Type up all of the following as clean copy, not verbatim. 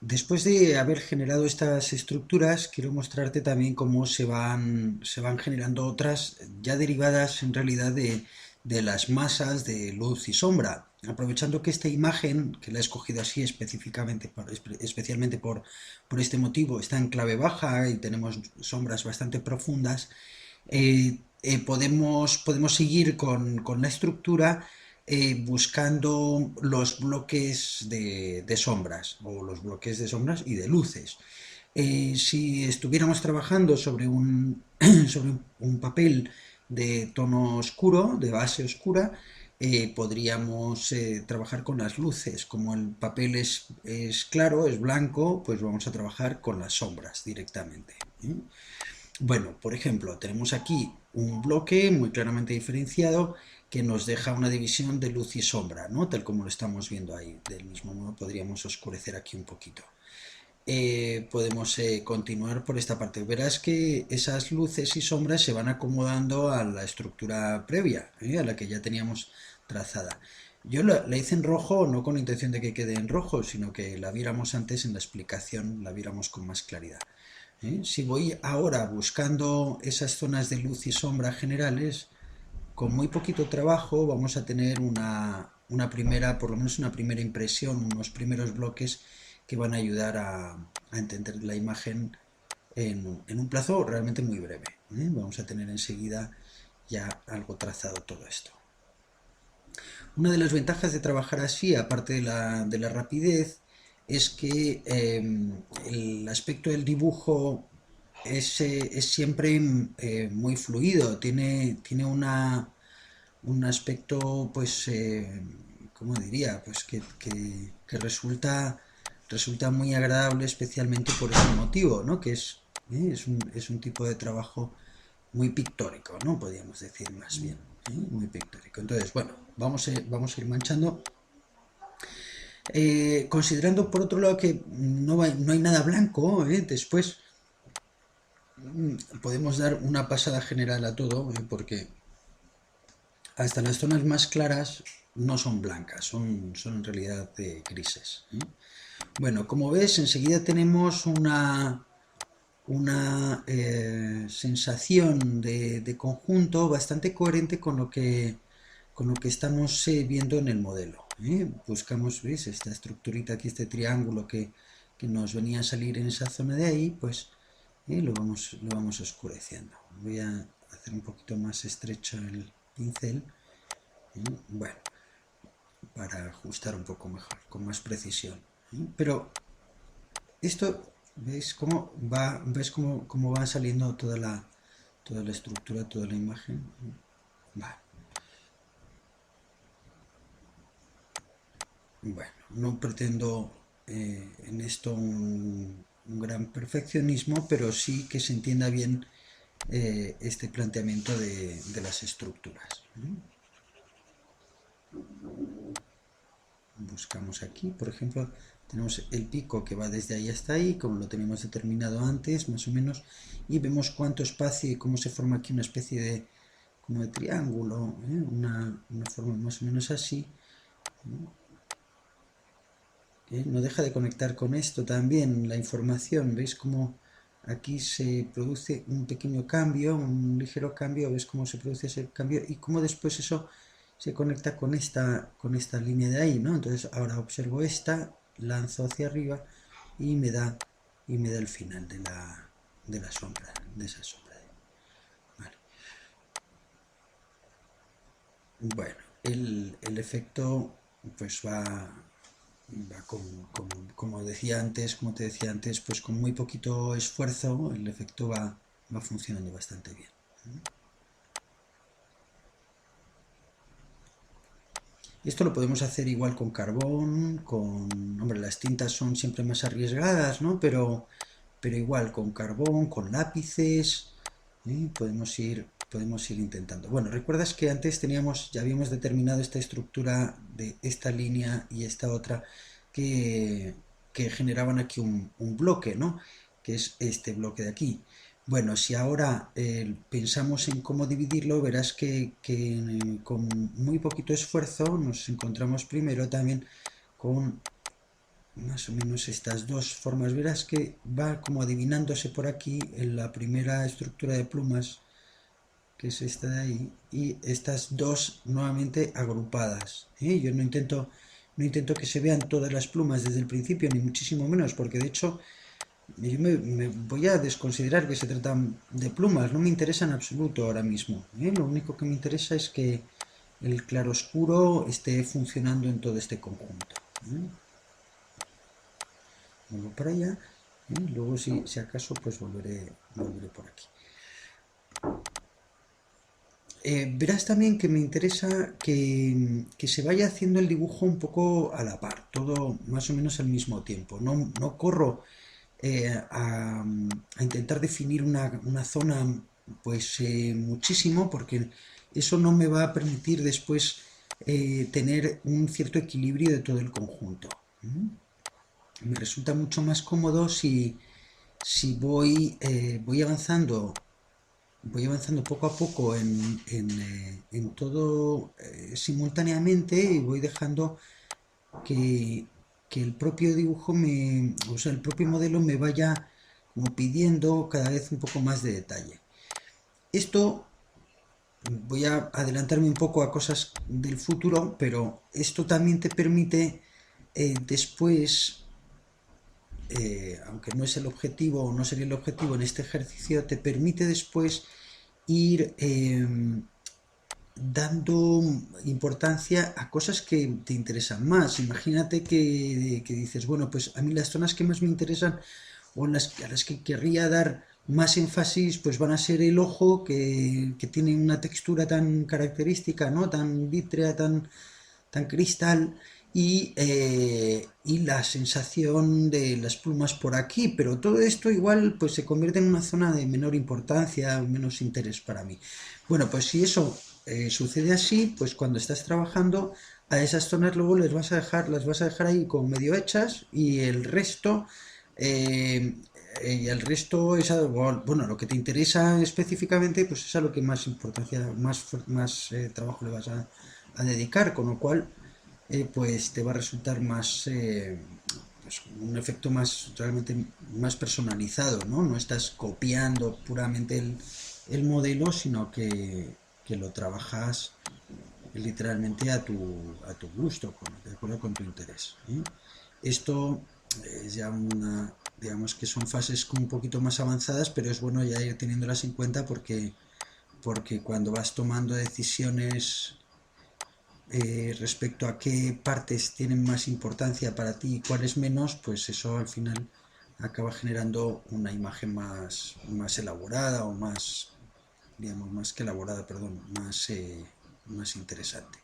Después de haber generado estas estructuras, quiero mostrarte también cómo se van generando otras ya derivadas en realidad de las masas de luz y sombra. Aprovechando que esta imagen, que la he escogido así específicamente, especialmente por este motivo, está en clave baja y tenemos sombras bastante profundas, podemos seguir con la estructura buscando los bloques de sombras o los bloques de sombras y de luces. Si estuviéramos trabajando sobre sobre un papel de tono oscuro, de base oscura, podríamos trabajar con las luces. Como el papel es claro, es blanco, pues vamos a trabajar con las sombras directamente. Bueno, por ejemplo, tenemos aquí un bloque muy claramente diferenciado que nos deja una división de luz y sombra, ¿no? Tal como lo estamos viendo ahí. Del mismo modo podríamos oscurecer aquí un poquito. Podemos continuar por esta parte. Verás que esas luces y sombras se van acomodando a la estructura previa, a la que ya teníamos trazada. Yo la hice en rojo no con intención de que quede en rojo, sino que la viéramos antes en la explicación, la viéramos con más claridad. Si voy ahora buscando esas zonas de luz y sombra generales, con muy poquito trabajo vamos a tener una primera, por lo menos una primera impresión, unos primeros bloques que van a ayudar a entender la imagen en un plazo realmente muy breve. Vamos a tener enseguida ya algo trazado todo esto. Una de las ventajas de trabajar así, aparte de la rapidez, es que el aspecto del dibujo es siempre muy fluido, tiene un aspecto, pues, ¿cómo diría? Pues que resulta muy agradable, especialmente por ese motivo, ¿no? Que es un tipo de trabajo muy pictórico, ¿no? Podríamos decir más bien, muy pictórico. Entonces, bueno, vamos a ir manchando. Considerando por otro lado que no hay nada blanco, después podemos dar una pasada general a todo, porque hasta las zonas más claras no son blancas, son en realidad grises. Bueno, como ves, enseguida tenemos una sensación de conjunto bastante coherente con lo que estamos viendo en el modelo. Buscamos, ¿veis? Esta estructurita aquí, este triángulo que nos venía a salir en esa zona de ahí, pues lo vamos oscureciendo. Voy a hacer un poquito más estrecho el pincel, bueno, para ajustar un poco mejor, con más precisión. Pero esto, ¿veis cómo va saliendo toda la estructura, toda la imagen? Vale. Bueno, no pretendo en esto un gran perfeccionismo, pero sí que se entienda bien este planteamiento de las estructuras. Buscamos aquí, por ejemplo, tenemos el pico que va desde ahí hasta ahí, como lo teníamos determinado antes, más o menos, y vemos cuánto espacio y cómo se forma aquí una especie de, como de triángulo, una forma más o menos así. No deja de conectar con esto también la información, ¿veis cómo aquí se produce un pequeño cambio, un ligero cambio? ¿Ves cómo se produce ese cambio? Y cómo después eso se conecta con esta línea de ahí, ¿no? Entonces ahora observo esta, lanzo hacia arriba y y me da el final de la sombra, de esa sombra. Vale. Bueno, el efecto pues va como decía antes, como te decía antes, pues con muy poquito esfuerzo el efecto va funcionando bastante bien. Esto lo podemos hacer igual con carbón, hombre, las tintas son siempre más arriesgadas, ¿no? Pero igual con carbón, con lápices, podemos ir intentando. Bueno, recuerdas que antes ya habíamos determinado esta estructura de esta línea y esta otra que, que generaban aquí un bloque, ¿no? Que es este bloque de aquí. Bueno, si ahora pensamos en cómo dividirlo, verás que con muy poquito esfuerzo nos encontramos primero también con más o menos estas dos formas. Verás que va como adivinándose por aquí en la primera estructura de plumas, que es esta de ahí, y estas dos nuevamente agrupadas. ¿Eh? Yo no intento que se vean todas las plumas desde el principio, ni muchísimo menos, porque de hecho yo me voy a desconsiderar que se tratan de plumas, no me interesa en absoluto ahora mismo. ¿Eh? Lo único que me interesa es que el claroscuro esté funcionando en todo este conjunto. ¿Eh? Vuelvo para allá y luego si acaso pues volveré por aquí. Verás también que me interesa que se vaya haciendo el dibujo un poco a la par, todo más o menos al mismo tiempo. No corro a intentar definir una zona pues muchísimo porque eso no me va a permitir después tener un cierto equilibrio de todo el conjunto. ¿Mm? Me resulta mucho más cómodo si voy avanzando poco a poco en todo simultáneamente y voy dejando que, que el propio dibujo o sea, el propio modelo me vaya como pidiendo cada vez un poco más de detalle. Esto voy a adelantarme un poco a cosas del futuro, pero esto también te permite después, aunque no es el objetivo o no sería el objetivo en este ejercicio, te permite después ir dando importancia a cosas que te interesan más. Imagínate que dices, bueno, pues a mí las zonas que más me interesan o a las que querría dar más énfasis, pues van a ser el ojo, que tiene una textura tan característica, ¿no? Tan vítrea, tan cristal, y la sensación de las plumas por aquí, pero todo esto igual pues se convierte en una zona de menor importancia, menos interés para mí. Bueno, pues si eso sucede así, pues cuando estás trabajando a esas zonas luego las vas a dejar ahí como medio hechas eh, y el resto es algo, bueno, lo que te interesa específicamente, pues es a lo que más importancia, más trabajo le vas a dedicar, con lo cual pues te va a resultar más pues, un efecto más realmente más personalizado, ¿no? No estás copiando puramente el modelo, sino que lo trabajas literalmente a tu gusto, de acuerdo con tu interés. ¿Eh? Esto es ya digamos que son fases como un poquito más avanzadas, pero es bueno ya ir teniéndolas en cuenta porque cuando vas tomando decisiones respecto a qué partes tienen más importancia para ti y cuáles menos, pues eso al final acaba generando una imagen más elaborada o más, digamos, más que elaborada, perdón, más interesante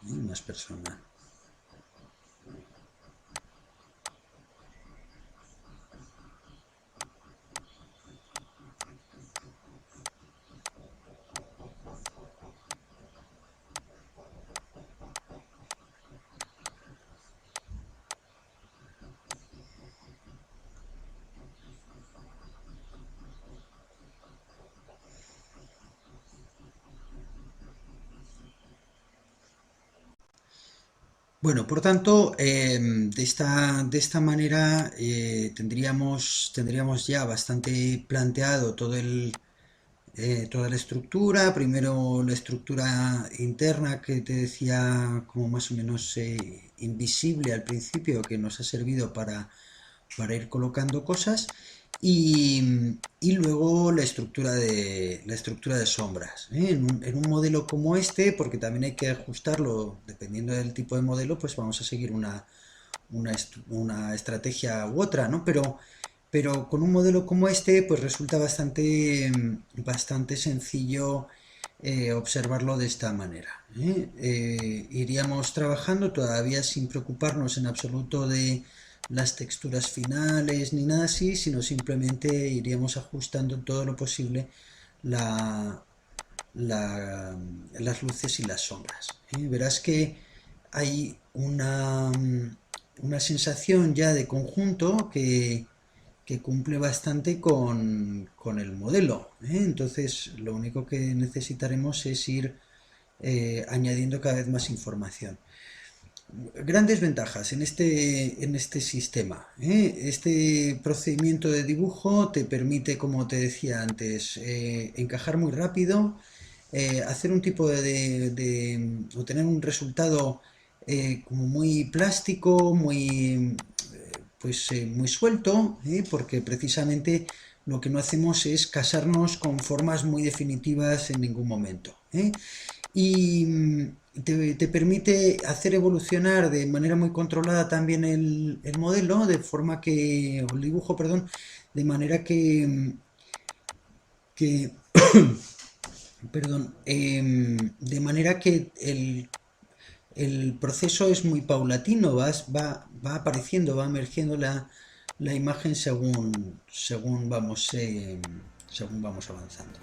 y más personal. Bueno, por tanto, de esta manera tendríamos ya bastante planteado toda la estructura. Primero la estructura interna que te decía como más o menos invisible al principio, que nos ha servido para ir colocando cosas. Y luego la estructura de sombras. ¿Eh? En un modelo como este, porque también hay que ajustarlo dependiendo del tipo de modelo, pues vamos a seguir una estrategia u otra, ¿no? Pero con un modelo como este, pues resulta bastante sencillo observarlo de esta manera. ¿Eh? Iríamos trabajando todavía sin preocuparnos en absoluto de las texturas finales ni nada así, sino simplemente iríamos ajustando todo lo posible la, las luces y las sombras. ¿Eh? Verás que hay una sensación ya de conjunto que cumple bastante con el modelo. ¿Eh? Entonces, lo único que necesitaremos es ir añadiendo cada vez más información. Grandes ventajas en este sistema, ¿eh? Este procedimiento de dibujo te permite, como te decía antes, encajar muy rápido, hacer un tipo obtener un resultado como muy plástico, muy suelto, porque precisamente lo que no hacemos es casarnos con formas muy definitivas en ningún momento, y te permite hacer evolucionar de manera muy controlada también el modelo, de forma que, o el dibujo, perdón, de manera que perdón, de manera que el proceso es muy paulatino, va apareciendo, va emergiendo la imagen según vamos avanzando.